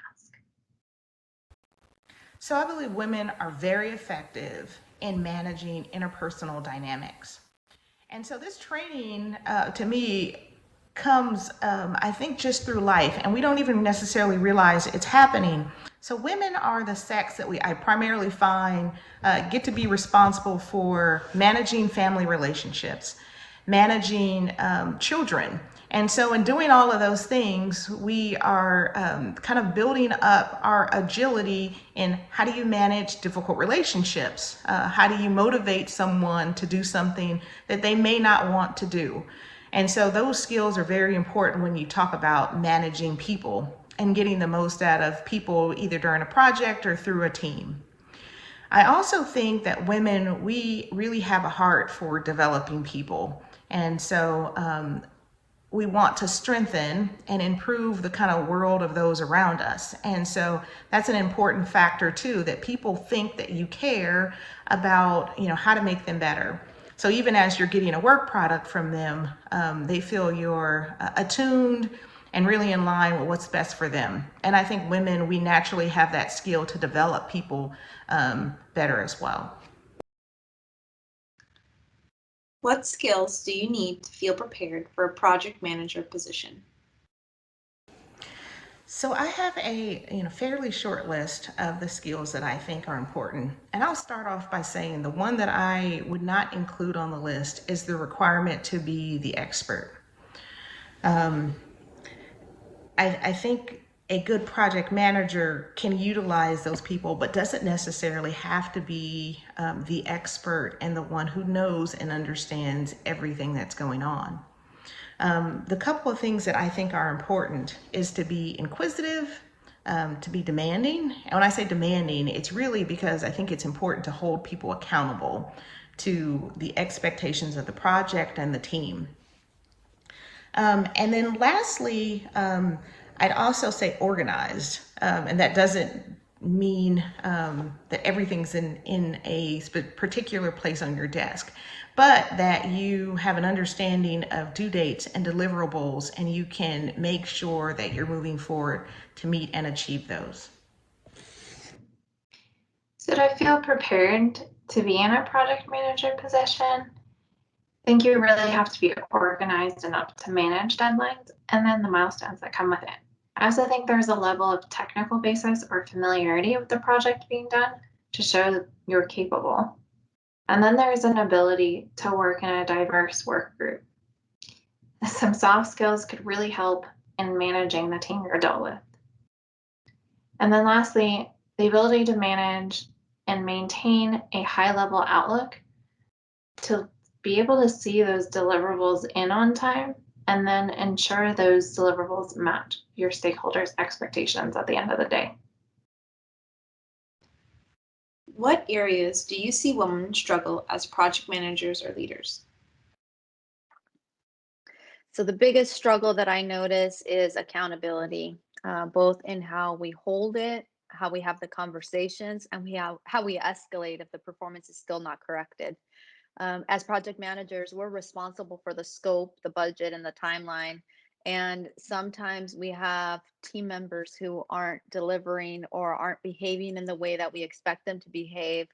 So I believe women are very effective in managing interpersonal dynamics. And so this training, to me, comes, I think, just through life, and we don't even necessarily realize it's happening. So women are the sex that I primarily find get to be responsible for managing family relationships, managing children. And so in doing all of those things, we are kind of building up our agility in how do you manage difficult relationships? How do you motivate someone to do something that they may not want to do? And so those skills are very important when you talk about managing people and getting the most out of people either during a project or through a team. I also think that women, we really have a heart for developing people. And so we want to strengthen and improve the kind of world of those around us. And so that's an important factor too, that people think that you care about, how to make them better. So even as you're getting a work product from them, they feel you're attuned and really in line with what's best for them. And I think women, we naturally have that skill to develop people better as well. What skills do you need to feel prepared for a project manager position? So I have a fairly short list of the skills that I think are important. And I'll start off by saying the one that I would not include on the list is the requirement to be the expert. I think a good project manager can utilize those people, but doesn't necessarily have to be the expert and the one who knows and understands everything that's going on. The couple of things that I think are important is to be inquisitive, to be demanding. And when I say demanding, it's really because I think it's important to hold people accountable to the expectations of the project and the team. And then lastly, I'd also say organized. And that doesn't mean that everything's in a particular place on your desk, but that you have an understanding of due dates and deliverables, and you can make sure that you're moving forward to meet and achieve those. So to feel prepared to be in a project manager position, I think you really have to be organized enough to manage deadlines and then the milestones that come with it. I also think there's a level of technical basis or familiarity with the project being done to show that you're capable. And then there's an ability to work in a diverse work group. Some soft skills could really help in managing the team you're dealt with. And then lastly, the ability to manage and maintain a high level outlook to be able to see those deliverables in on time and then ensure those deliverables match your stakeholders' expectations at the end of the day. What areas do you see women struggle as project managers or leaders? So the biggest struggle that I notice is accountability, both in how we hold it, how we have the conversations, and how we escalate if the performance is still not corrected. As project managers, we're responsible for the scope, the budget, and the timeline. And sometimes we have team members who aren't delivering or aren't behaving in the way that we expect them to behave.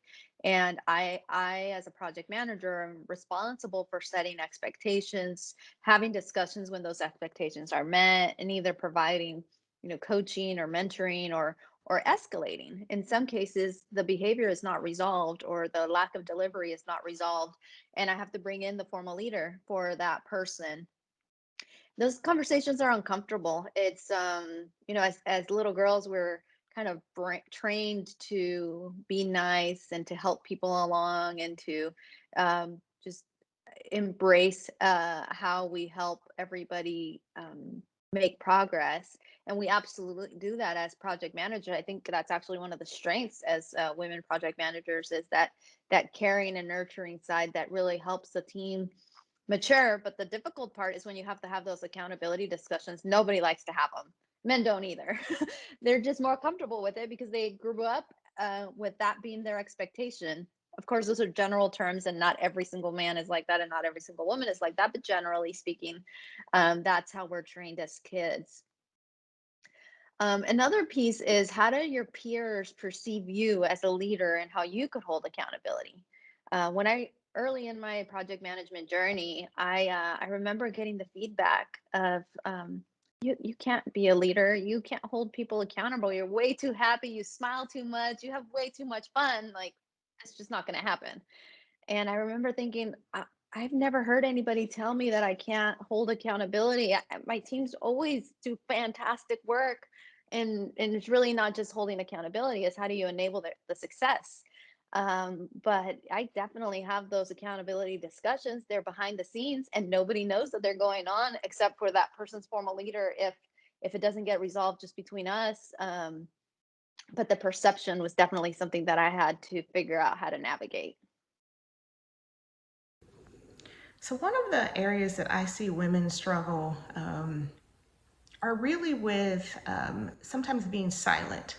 And as a project manager, am responsible for setting expectations, having discussions when those expectations are met, and either providing, coaching or mentoring or escalating. In some cases, the behavior is not resolved or the lack of delivery is not resolved, and I have to bring in the formal leader for that person. Those conversations are uncomfortable. It's as little girls, we're kind of trained to be nice and to help people along and to just embrace how we help everybody make progress, and we absolutely do that as project manager. I think that's actually one of the strengths as women project managers is that caring and nurturing side that really helps the team mature. But the difficult part is when you have to have those accountability discussions. Nobody likes to have them. Men don't either. They're just more comfortable with it because they grew up with that being their expectation. Of course, those are general terms, and not every single man is like that, and not every single woman is like that. But generally speaking, that's how we're trained as kids. Another piece is, how do your peers perceive you as a leader and how you could hold accountability? When I early in my project management journey, I remember getting the feedback of you can't be a leader, you can't hold people accountable. You're way too happy, you smile too much, you have way too much fun. Like it's just not going to happen. And I remember thinking, I've never heard anybody tell me that I can't hold accountability. My teams always do fantastic work. And it's really not just holding accountability, it's how do you enable the success. But I definitely have those accountability discussions. They're behind the scenes and nobody knows that they're going on except for that person's formal leader if it doesn't get resolved just between us. But the perception was definitely something that I had to figure out how to navigate. So, one of the areas that I see women struggle are really with sometimes being silent.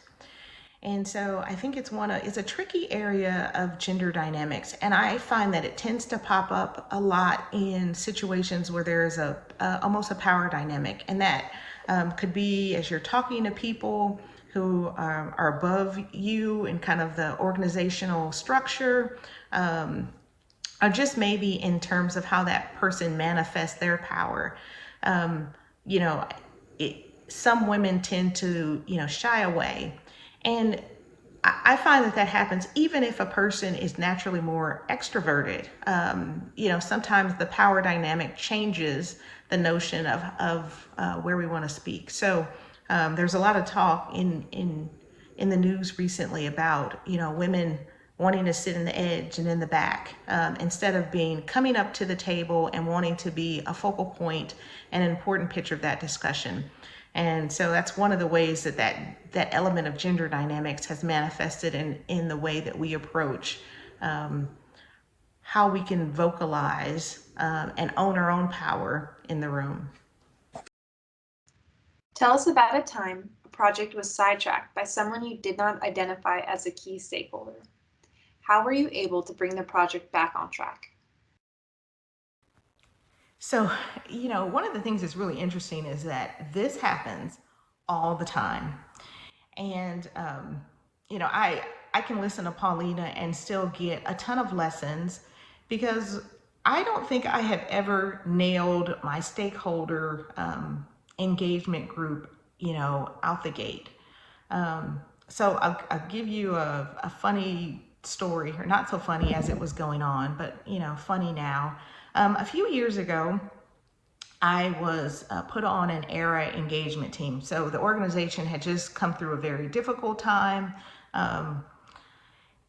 And so I think it's a tricky area of gender dynamics, and I find that it tends to pop up a lot in situations where there is almost a power dynamic, and that could be as you're talking to people who are above you in kind of the organizational structure, or just maybe in terms of how that person manifests their power. Um, you know, some women tend to, shy away. And I find that happens even if a person is naturally more extroverted. Sometimes the power dynamic changes the notion of where we want to speak. So there's a lot of talk in the news recently about women wanting to sit in the edge and in the back instead of coming up to the table and wanting to be a focal point and an important picture of that discussion. And so that's one of the ways that element of gender dynamics has manifested in the way that we approach how we can vocalize and own our own power in the room. Tell us about a time a project was sidetracked by someone you did not identify as a key stakeholder. How were you able to bring the project back on track? So, one of the things that's really interesting is that this happens all the time. And, I can listen to Paulina and still get a ton of lessons because I don't think I have ever nailed my stakeholder engagement group, out the gate. So I'll give you a funny story, or not so funny as it was going on, but funny now. A few years ago, I was put on an Aera engagement team. So the organization had just come through a very difficult time.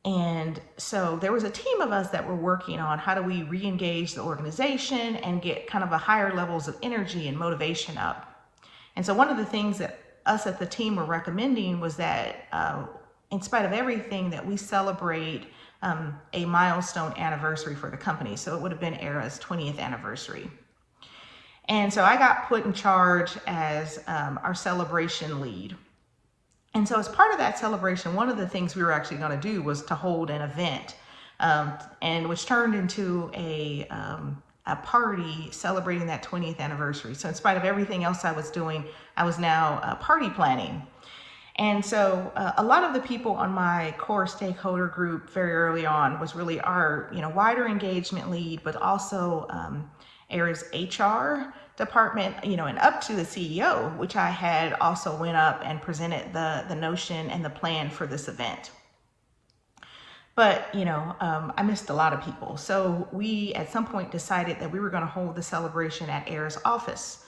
And so there was a team of us that were working on how do we re-engage the organization and get kind of a higher levels of energy and motivation up. And so one of the things that us at the team were recommending was that in spite of everything, that we celebrate a milestone anniversary for the company. So it would have been Aera's 20th anniversary. And so I got put in charge as our celebration lead. And so as part of that celebration, one of the things we were actually going to do was to hold an event, and which turned into a party celebrating that 20th anniversary. So in spite of everything else I was doing, I was now party planning. And so a lot of the people on my core stakeholder group very early on was really our wider engagement lead, but also Aera's HR department, and up to the CEO, which I had also went up and presented the notion and the plan for this event. But, I missed a lot of people. So we at some point decided that we were going to hold the celebration at Aera's office,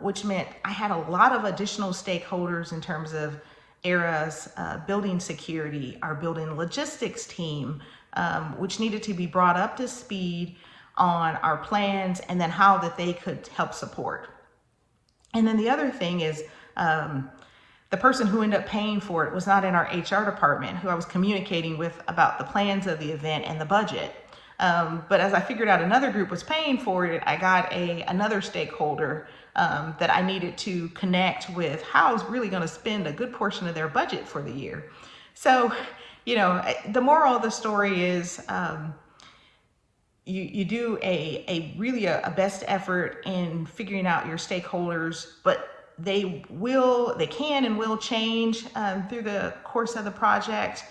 which meant I had a lot of additional stakeholders in terms of Aera's building security, our building logistics team, which needed to be brought up to speed on our plans and then how that they could help support. And then the other thing is the person who ended up paying for it was not in our HR department, who I was communicating with about the plans of the event and the budget. But as I figured out another group was paying for it, I got another stakeholder that I needed to connect with how I was really going to spend a good portion of their budget for the year. So, the moral of the story is you do a really a best effort in figuring out your stakeholders, but they can and will change through the course of the project.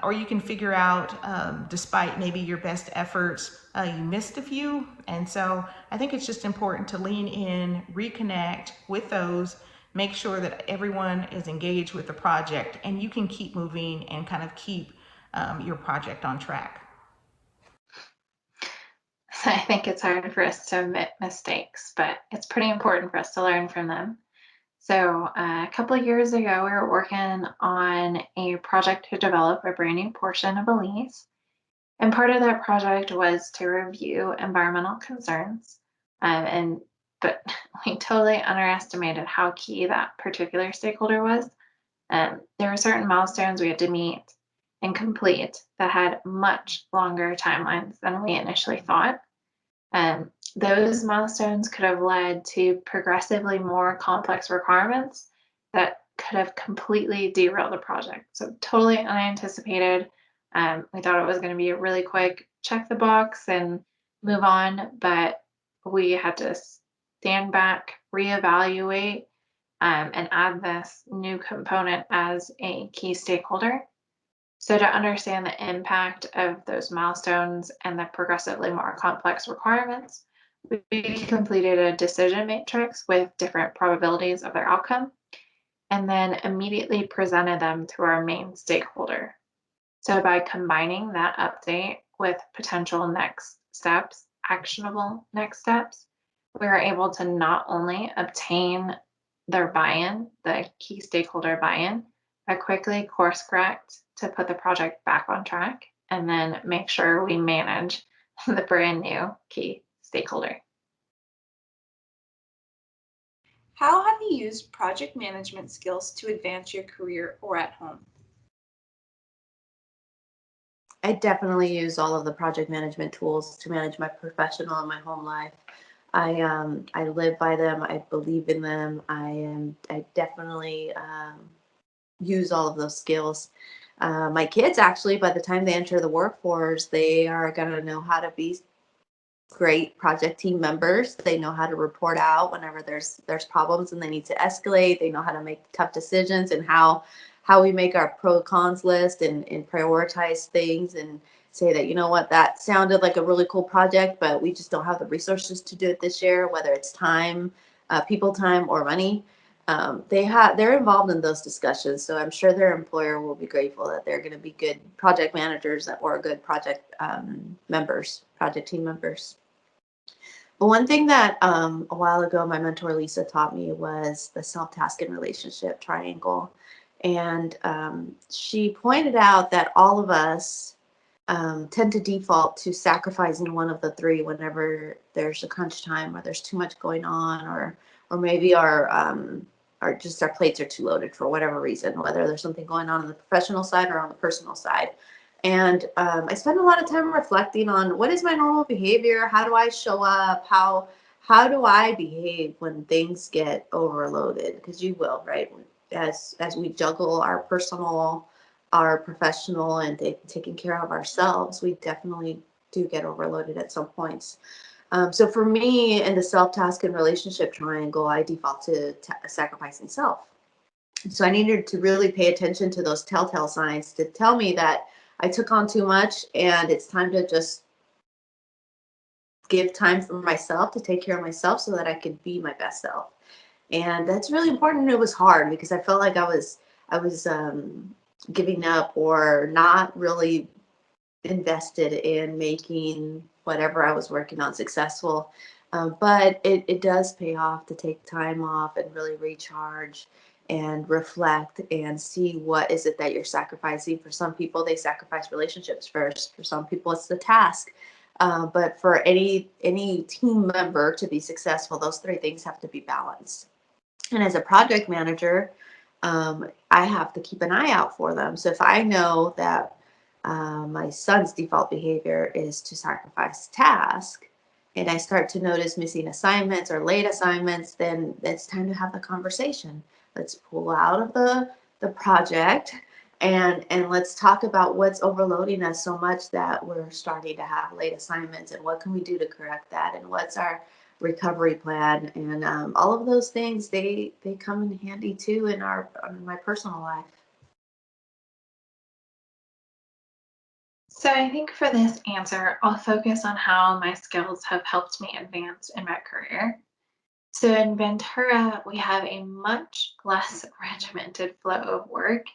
or you can figure out, despite maybe your best efforts, you missed a few. And so I think it's just important to lean in, reconnect with those, make sure that everyone is engaged with the project, and you can keep moving and kind of keep your project on track. I think it's hard for us to admit mistakes, but it's pretty important for us to learn from them. So a couple of years ago, we were working on a project to develop a brand new portion of a lease. And part of that project was to review environmental concerns. But we totally underestimated how key that particular stakeholder was. There were certain milestones we had to meet and complete that had much longer timelines than we initially thought. Those milestones could have led to progressively more complex requirements that could have completely derailed the project. So totally unanticipated. We thought it was going to be a really quick check the box and move on, but we had to stand back, reevaluate, and add this new component as a key stakeholder. So, to understand the impact of those milestones and the progressively more complex requirements, we completed a decision matrix with different probabilities of their outcome and then immediately presented them to our main stakeholder. So, by combining that update with potential next steps, actionable next steps, we were able to not only obtain their buy in, the key stakeholder buy in, but quickly course correct to put the project back on track and then make sure we manage the brand new key stakeholder. How have you used project management skills to advance your career or at home? I definitely use all of the project management tools to manage my professional and my home life. I live by them. I believe in them. I definitely use all of those skills. My kids actually, by the time they enter the workforce, they are going to know how to be great project team members. They know how to report out whenever there's problems and they need to escalate. They know how to make tough decisions and how we make our pro cons list and prioritize things and say that, you know what, that sounded like a really cool project, but we just don't have the resources to do it this year, whether it's time, people time, or money. They're involved in those discussions, so I'm sure their employer will be grateful that they're going to be good project managers or good project members, project team members. But one thing that a while ago my mentor Lisa taught me was the self-task and relationship triangle. And she pointed out that all of us tend to default to sacrificing one of the three whenever there's a crunch time or there's too much going on, or maybe our just our plates are too loaded for whatever reason, whether there's something going on the professional side or on the personal side. And I spend a lot of time reflecting on what is my normal behavior, how do I show up, how do I behave when things get overloaded? Because you will, right? As we juggle our personal, our professional, and taking care of ourselves, we definitely do get overloaded at some points. So for me, in the self-task and relationship triangle, I default to sacrificing self. So I needed to really pay attention to those telltale signs to tell me that I took on too much and it's time to just give time for myself to take care of myself so that I could be my best self. And that's really important. It was hard because I felt like I was giving up or not really invested in making whatever I was working on successful. But it does pay off to take time off and really recharge and reflect and see what is it that you're sacrificing. For some people, they sacrifice relationships first. For some people, it's the task. But for any team member to be successful, those three things have to be balanced. And as a project manager, I have to keep an eye out for them. So if I know that my son's default behavior is to sacrifice task, and I start to notice missing assignments or late assignments, then it's time to have the conversation. Let's pull out of the project and let's talk about what's overloading us so much that we're starting to have late assignments, and what can we do to correct that, and what's our recovery plan, and all of those things, they come in handy too in my personal life. So I think for this answer, I'll focus on how my skills have helped me advance in my career. So in Ventura, we have a much less regimented flow of work,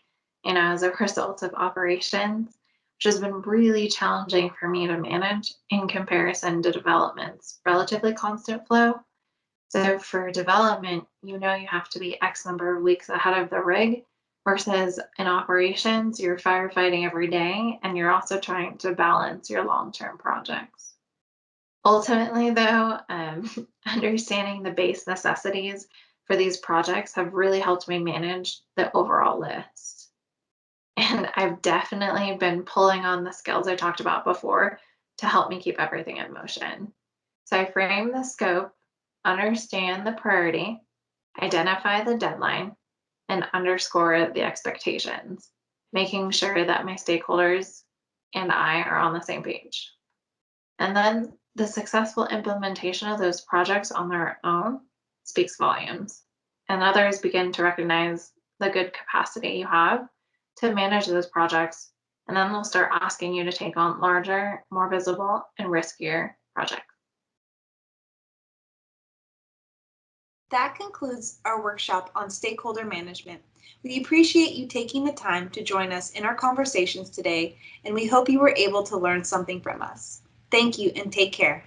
as a result of operations, which has been really challenging for me to manage in comparison to development's relatively constant flow. So for development, you have to be X number of weeks ahead of the rig, versus in operations, you're firefighting every day and you're also trying to balance your long-term projects. Ultimately, though, understanding the base necessities for these projects have really helped me manage the overall list. And I've definitely been pulling on the skills I talked about before to help me keep everything in motion. So I frame the scope, understand the priority, identify the deadline, and underscore the expectations, making sure that my stakeholders and I are on the same page. And then the successful implementation of those projects on their own speaks volumes. And others begin to recognize the good capacity you have to manage those projects. And then they'll start asking you to take on larger, more visible, and riskier projects. That concludes our workshop on stakeholder management. We appreciate you taking the time to join us in our conversations today, and we hope you were able to learn something from us. Thank you and take care.